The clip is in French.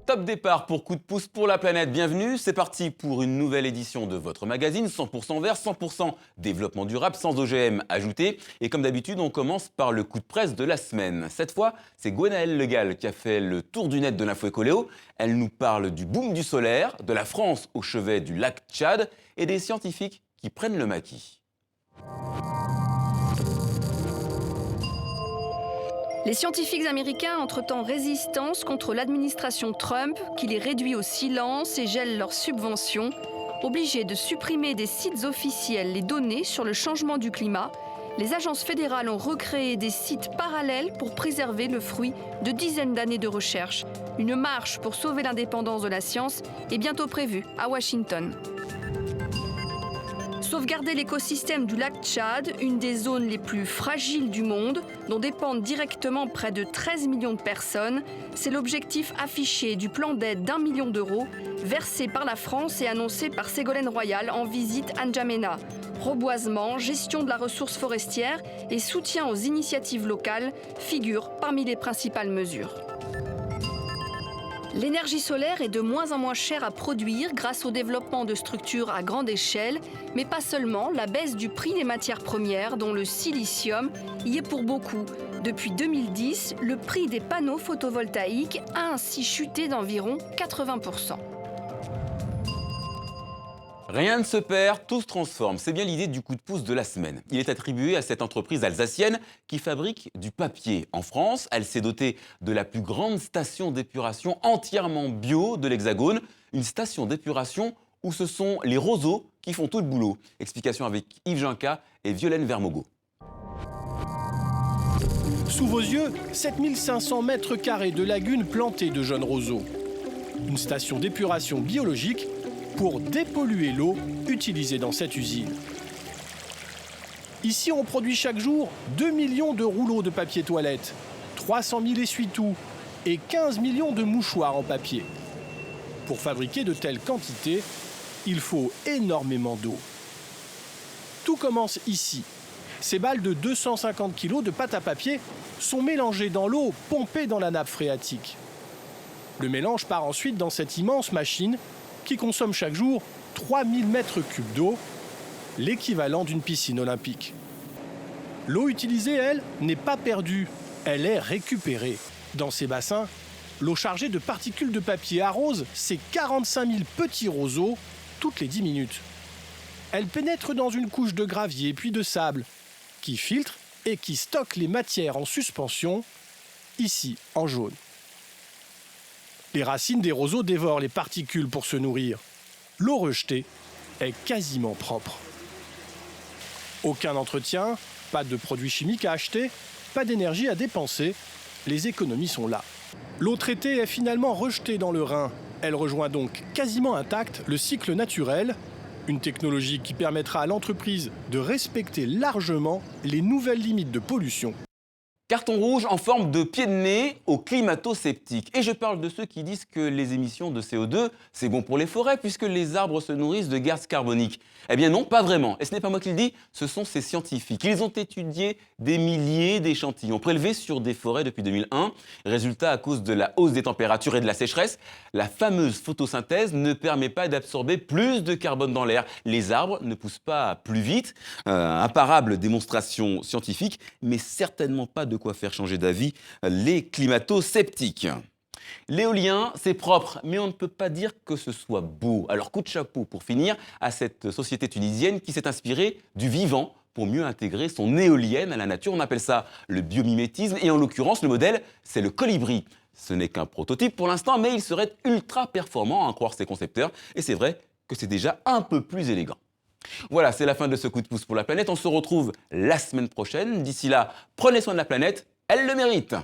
Top départ pour Coup de pouce pour la planète, bienvenue, c'est parti pour une nouvelle édition de votre magazine 100% vert, 100% développement durable, sans OGM ajouté. Et comme d'habitude, on commence par le coup de presse de la semaine. Cette fois, c'est Gwenaëlle Legal qui a fait le tour du net de l'info écoléo. Elle nous parle du boom du solaire, de la France au chevet du lac Tchad et des scientifiques qui prennent le maquis. Les scientifiques américains entrent en résistance contre l'administration Trump qui les réduit au silence et gèle leurs subventions. Obligés de supprimer des sites officiels les données sur le changement du climat, les agences fédérales ont recréé des sites parallèles pour préserver le fruit de dizaines d'années de recherche. Une marche pour sauver l'indépendance de la science est bientôt prévue à Washington. Sauvegarder l'écosystème du lac Tchad, une des zones les plus fragiles du monde, dont dépendent directement près de 13 millions de personnes, c'est l'objectif affiché du plan d'aide d'1 million d'euros, versé par la France et annoncé par Ségolène Royal en visite à N'Djamena. Reboisement, gestion de la ressource forestière et soutien aux initiatives locales figurent parmi les principales mesures. L'énergie solaire est de moins en moins chère à produire grâce au développement de structures à grande échelle, mais pas seulement, la baisse du prix des matières premières, dont le silicium, y est pour beaucoup. Depuis 2010, le prix des panneaux photovoltaïques a ainsi chuté d'environ 80%. Rien ne se perd, tout se transforme. C'est bien l'idée du coup de pouce de la semaine. Il est attribué à cette entreprise alsacienne qui fabrique du papier. En France, elle s'est dotée de la plus grande station d'épuration entièrement bio de l'Hexagone. Une station d'épuration où ce sont les roseaux qui font tout le boulot. Explication avec Yves Jinca et Violaine Vermogo. Sous vos yeux, 7500 mètres carrés de lagunes plantées de jeunes roseaux. Une station d'épuration biologique pour dépolluer l'eau utilisée dans cette usine. Ici, on produit chaque jour 2 millions de rouleaux de papier toilette, 300 000 essuie-tout et 15 millions de mouchoirs en papier. Pour fabriquer de telles quantités, il faut énormément d'eau. Tout commence ici. Ces balles de 250 kg de pâte à papier sont mélangées dans l'eau pompée dans la nappe phréatique. Le mélange part ensuite dans cette immense machine qui consomme chaque jour 3000 mètres cubes d'eau, l'équivalent d'une piscine olympique. L'eau utilisée, elle, n'est pas perdue, elle est récupérée. Dans ces bassins, l'eau chargée de particules de papier arrose ces 45 000 petits roseaux toutes les 10 minutes. Elle pénètre dans une couche de gravier puis de sable, qui filtre et qui stocke les matières en suspension, ici en jaune. Les racines des roseaux dévorent les particules pour se nourrir. L'eau rejetée est quasiment propre. Aucun entretien, pas de produits chimiques à acheter, pas d'énergie à dépenser. Les économies sont là. L'eau traitée est finalement rejetée dans le Rhin. Elle rejoint donc quasiment intacte le cycle naturel, une technologie qui permettra à l'entreprise de respecter largement les nouvelles limites de pollution. Carton rouge en forme de pied de nez aux climato-sceptiques. Et je parle de ceux qui disent que les émissions de CO2, c'est bon pour les forêts puisque les arbres se nourrissent de gaz carbonique. Eh bien non, pas vraiment. Et ce n'est pas moi qui le dis, ce sont ces scientifiques. Ils ont étudié des milliers d'échantillons prélevés sur des forêts depuis 2001. Résultat, à cause de la hausse des températures et de la sécheresse, la fameuse photosynthèse ne permet pas d'absorber plus de carbone dans l'air. Les arbres ne poussent pas plus vite. Imparable démonstration scientifique, mais certainement pas de quoi faire changer d'avis les climato-sceptiques. L'éolien, c'est propre, mais on ne peut pas dire que ce soit beau. Alors coup de chapeau pour finir à cette société tunisienne qui s'est inspirée du vivant pour mieux intégrer son éolienne à la nature. On appelle ça le biomimétisme et en l'occurrence, le modèle, c'est le colibri. Ce n'est qu'un prototype pour l'instant, mais il serait ultra performant à en croire ses concepteurs. Et c'est vrai que c'est déjà un peu plus élégant. Voilà, c'est la fin de ce coup de pouce pour la planète. On se retrouve la semaine prochaine. D'ici là, prenez soin de la planète, elle le mérite.